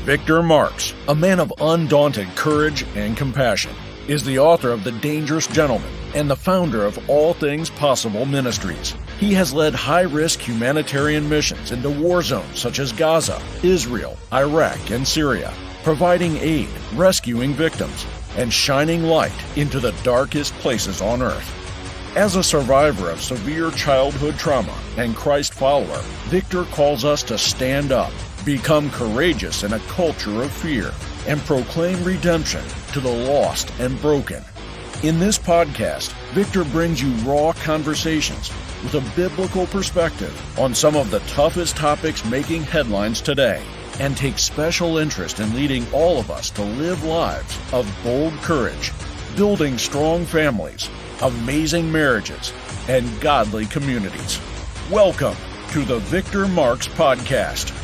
Victor Marx, a man of undaunted courage and compassion, is the author of The Dangerous Gentleman and the founder of All Things Possible Ministries. He has led high-risk humanitarian missions into war zones such as Gaza, Israel, Iraq, and Syria, providing aid, rescuing victims, and shining light into the darkest places on earth. As a survivor of severe childhood trauma and Christ follower, Victor calls us to stand up, become courageous in a culture of fear, and proclaim redemption to the lost and broken. In this podcast, Victor brings you raw conversations with a biblical perspective on some of the toughest topics making headlines today, and takes special interest in leading all of us to live lives of bold courage, building strong families, amazing marriages, and godly communities. Welcome to the Victor Marx Podcast.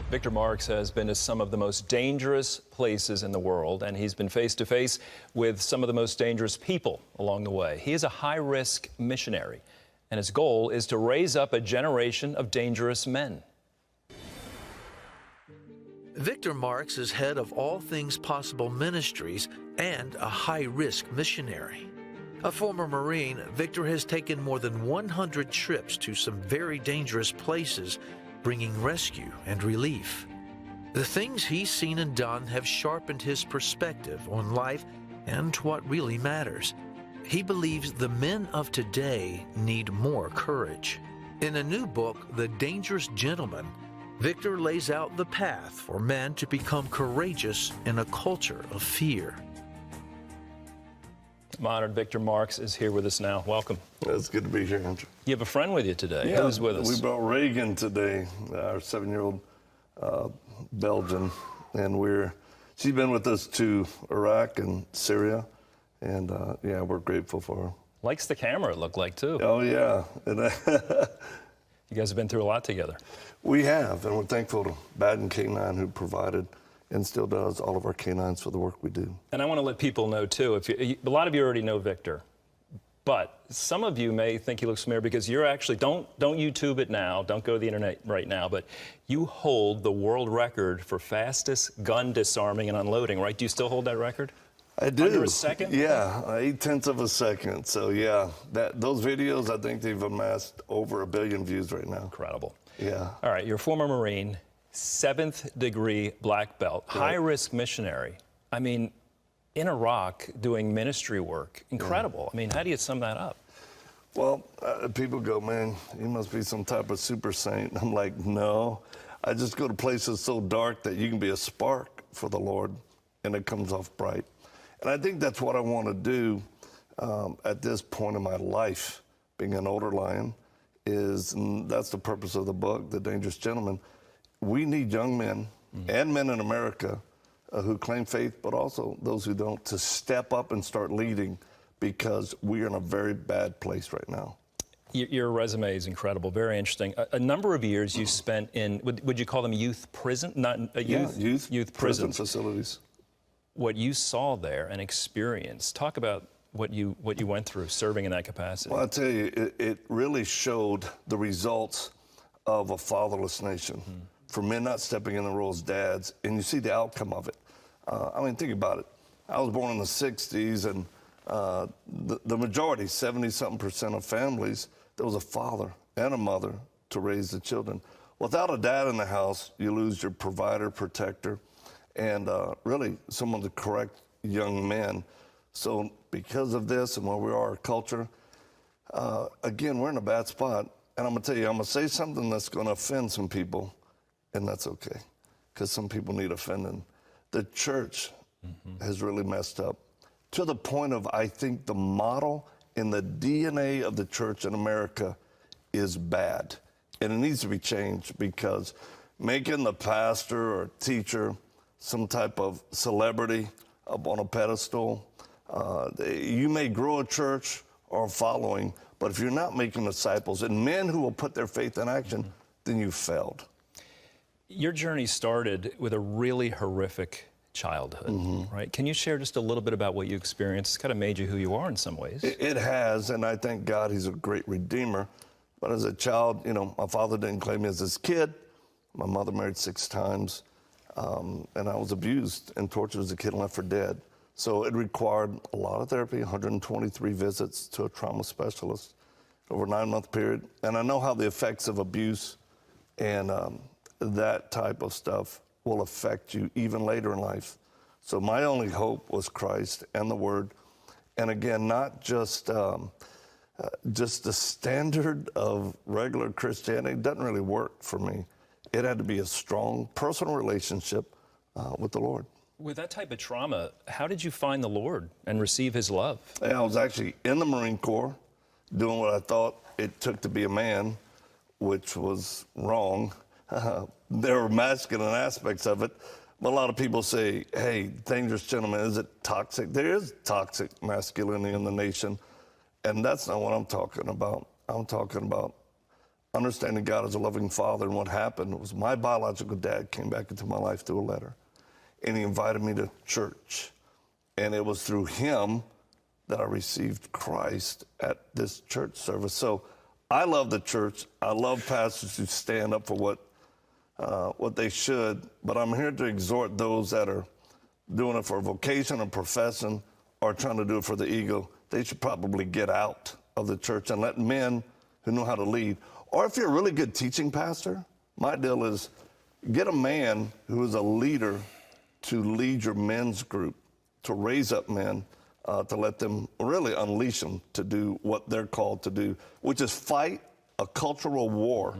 Victor Marx has been to some of the most dangerous places in the world, and he's been face to face with some of the most dangerous people along the way. He is a high-risk missionary, and his goal is to raise up a generation of dangerous men. Victor Marx is head of All Things Possible Ministries and a high-risk missionary. A former Marine, Victor has taken more than 100 trips to some very dangerous places, bringing rescue and relief. The things he's seen and done have sharpened his perspective on life and what really matters. He believes the men of today need more courage. In a new book, The Dangerous Gentleman, Victor lays out the path for men to become courageous in a culture of fear. I'm honored Victor Marx is here with us now. Welcome. It's good to be here, Andrew. You have a friend with you today. Yeah, Who's with us? We brought Reagan today, our 7-year-old Belgian, and she's been with us to Iraq and Syria, and yeah, we're grateful for her. Likes the camera, it looked like, too. Oh, yeah. And, you guys have been through a lot together. we have, and we're thankful to Baden K9 who provided and still does all of our canines for the work we do. And I want to let people know, too, a lot of you already know Victor, but some of you may think he looks familiar because you're actually, don't YouTube it now, don't go to the internet right now, but you hold the world record for fastest gun disarming and unloading, right? Do you still hold that record? I do. Under a second? Yeah, 0.8 of a second. So yeah, those videos, I think they've amassed over 1 billion views right now. Incredible. Yeah. All right, you're a former Marine, 7th degree black belt, Right. high-risk missionary. I mean, in Iraq doing ministry work, incredible. Yeah. I mean, how do you sum that up? Well, people go, man, you must be some type of super saint. I'm like, no. I just go to places so dark that you can be a spark for the Lord, and it comes off bright. And I think that's what I want to do at this point in my life, being an older lion, and that's the purpose of the book, The Dangerous Gentleman. We need young men and men in America who claim faith, but also those who don't, to step up and start leading, because we are in a very bad place right now. Your resume is incredible, very interesting. A number of years you spent in, would you call them youth prison? Youth prison prisons. facilities. What you saw there and experienced, talk about what you went through serving in that capacity. Well, I tell you, it really showed the results of a fatherless nation. For men not stepping in the role as dads, and you see the outcome of it. I mean, think about it. I was born in the 60s, and the majority, 70-something% of families, there was a father and a mother to raise the children. Without a dad in the house, you lose your provider, protector, and really someone to correct young men. So because of this and where we are, our culture, again, we're in a bad spot. And I'm going to tell you, I'm going to say something that's going to offend some people, and that's okay, because some people need offending. The church has really messed up to the point of, I think the model and the DNA of the church in America is bad. And it needs to be changed, because making the pastor or teacher some type of celebrity up on a pedestal, you may grow a church or a following, but if you're not making disciples and men who will put their faith in action, then you failed. Your journey started with a really horrific childhood, right? Can you share just a little bit about what you experienced? It's kind of made you who you are in some ways. It has, and I thank God he's a great redeemer. But as a child, you know, my father didn't claim me as his kid. My mother married 6 times, and I was abused and tortured as a kid and left for dead. So it required a lot of therapy, 123 visits to a trauma specialist over a 9-month period. And I know how the effects of abuse and that type of stuff will affect you even later in life. So my only hope was Christ and the Word. And again, not just the standard of regular Christianity doesn't really work for me. It had to be a strong personal relationship with the Lord. With that type of trauma, how did you find the Lord and receive his love? I was actually in the Marine Corps doing what I thought it took to be a man, which was wrong. There were masculine aspects of it. But a lot of people say, hey, dangerous gentleman, is it toxic? There is toxic masculinity in the nation. And that's not what I'm talking about. I'm talking about understanding God as a loving father. And what happened was my biological dad came back into my life through a letter. And he invited me to church. And it was through him that I received Christ at this church service. So I love the church. I love pastors who stand up for what they should. But I'm here to exhort those that are doing it for a vocation, a profession, or trying to do it for the ego. They should probably get out of the church and let men who know how to lead. Or if you're a really good teaching pastor, my deal is get a man who is a leader to lead your men's group, to raise up men, to let them really unleash them to do what they're called to do, which is fight a cultural war.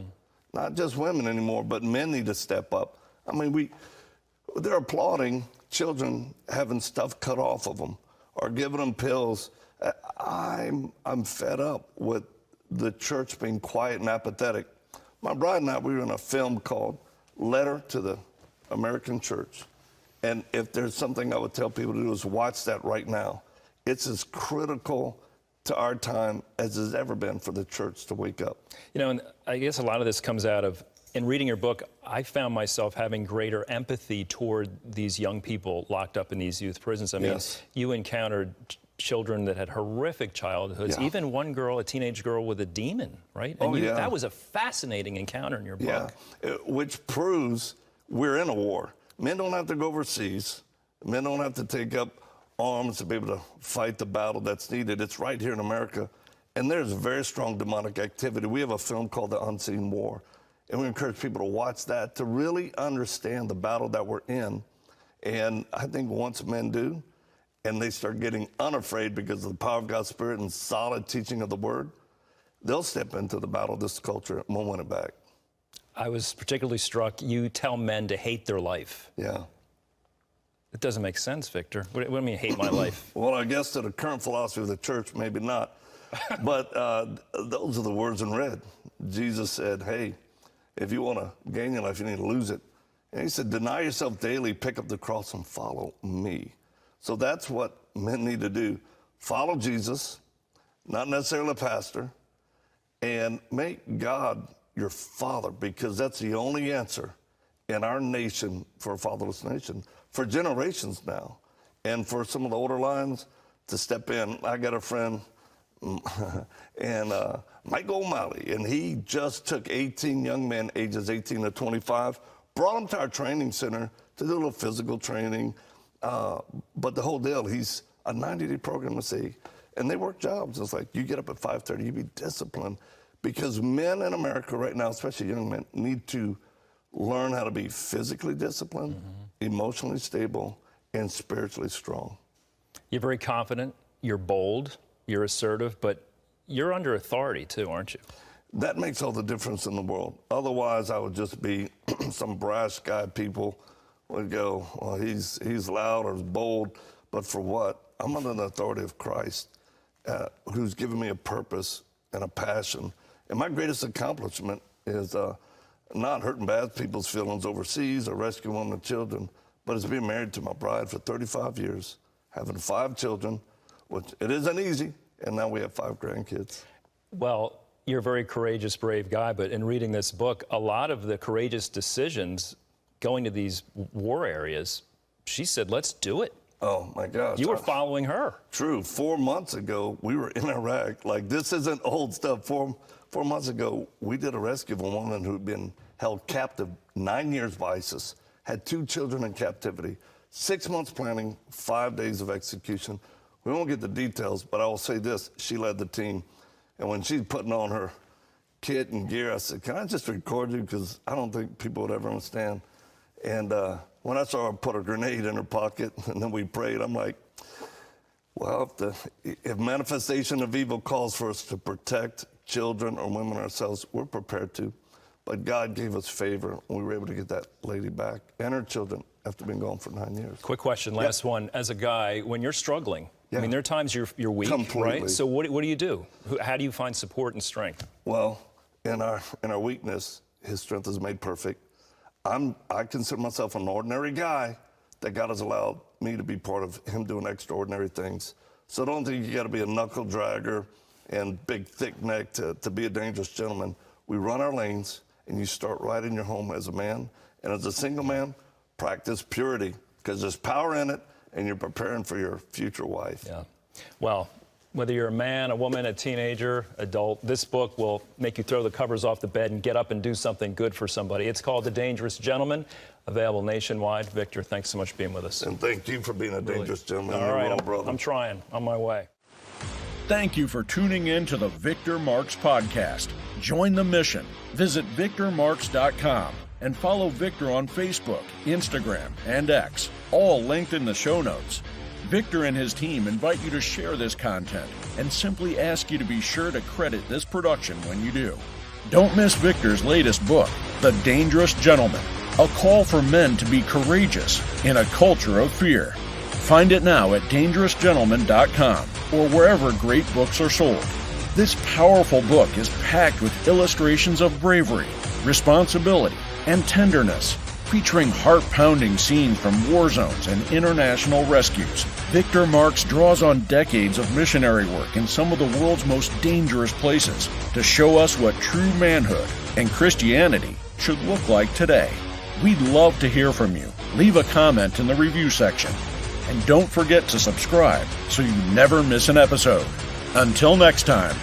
Not just women anymore, but men need to step up. I mean, they're applauding children having stuff cut off of them or giving them pills. I'm fed up with the church being quiet and apathetic. My bride and I, we were in a film called Letter to the American Church. And if there's something I would tell people to do is watch that right now. It's as critical to our time as it's ever been for the church to wake up. You know, and I guess a lot of this comes out of, in reading your book, I found myself having greater empathy toward these young people locked up in these youth prisons. I mean, Yes. You encountered children that had horrific childhoods, Yeah. even one girl, a teenage girl with a demon, right? And Yeah. that was a fascinating encounter in your book. Yeah, which proves we're in a war. Men don't have to go overseas. Men don't have to take up arms to be able to fight the battle that's needed. It's right here in America. And there's very strong demonic activity. We have a film called The Unseen War. And we encourage people to watch that to really understand the battle that we're in. And I think once men do, and they start getting unafraid because of the power of God's Spirit and solid teaching of the Word, they'll step into the battle of this culture and we'll win it back. I was particularly struck, you tell men to hate their life. Yeah. It doesn't make sense, Victor. What do you mean, hate my life? Well, I guess to the current philosophy of the church, maybe not. But those are the words in red. Jesus said, hey, if you want to gain your life, you need to lose it. And he said, deny yourself daily, pick up the cross and follow me. So that's what men need to do. Follow Jesus, not necessarily a pastor, and make God your father, because that's the only answer in our nation for a fatherless nation for generations now. And for some of the older lines to step in. I got a friend, and Mike O'Malley, and he just took 18 young men ages 18 to 25, brought them to our training center to do a little physical training. But the whole deal, he's a 90-day program to see, and they work jobs. It's like you get up at 5:30, you be disciplined, because men in America right now, especially young men, need to learn how to be physically disciplined, emotionally stable, and spiritually strong. You're very confident, you're bold, you're assertive, but you're under authority too, aren't you? That makes all the difference in the world. Otherwise, I would just be some brash guy. People would go, well, he's loud or he's bold, but for what? I'm under the authority of Christ, who's given me a purpose and a passion. And my greatest accomplishment is not hurting bad people's feelings overseas or rescuing women and children, but it's being married to my bride for 35 years, having 5 children, which it isn't easy, and now we have 5 grandkids. Well, you're a very courageous, brave guy, but in reading this book, a lot of the courageous decisions going to these war areas, she said, let's do it. Oh, my gosh. You were following her. True. 4 months ago, we were in Iraq. Like, this isn't old stuff. 4 months ago, we did a rescue of a woman who'd been held captive 9 years by ISIS, had 2 children in captivity, 6 months planning, 5 days of execution. We won't get the details, but I will say this, she led the team. And when she's putting on her kit and gear, I said, can I just record you? Because I don't think people would ever understand. And when I saw her put a grenade in her pocket and then we prayed, I'm like, well, if manifestation of evil calls for us to protect children or women ourselves, we're prepared to. But God gave us favor, and we were able to get that lady back and her children after being gone for 9 years. Quick question, last one. As a guy, when you're struggling, I mean, there are times you're weak, Completely. right? So what do you do? How do you find support and strength? Well, in our weakness, His strength is made perfect. I consider myself an ordinary guy that God has allowed me to be part of Him doing extraordinary things. So don't think you got to be a knuckle dragger and big thick neck to be a dangerous gentleman. We run our lanes, and you start right in your home as a man. And as a single man, practice purity, because there's power in it, and you're preparing for your future wife. Yeah. Well, whether you're a man, a woman, a teenager, adult, this book will make you throw the covers off the bed and get up and do something good for somebody. It's called The Dangerous Gentleman, available nationwide. Victor, thanks so much for being with us. And thank you for being a dangerous gentleman. All right, brother. I'm trying. On my way. Thank you for tuning in to the Victor Marks Podcast. Join the mission. Visit victormarks.com and follow Victor on Facebook, Instagram, and X, all linked in the show notes. Victor and his team invite you to share this content and simply ask you to be sure to credit this production when you do. Don't miss Victor's latest book, The Dangerous Gentleman, a call for men to be courageous in a culture of fear. Find it now at dangerousgentleman.com or wherever great books are sold. This powerful book is packed with illustrations of bravery, responsibility, and tenderness, featuring heart-pounding scenes from war zones and international rescues. Victor Marks draws on decades of missionary work in some of the world's most dangerous places to show us what true manhood and Christianity should look like today. We'd love to hear from you. Leave a comment in the review section. And don't forget to subscribe so you never miss an episode. Until next time.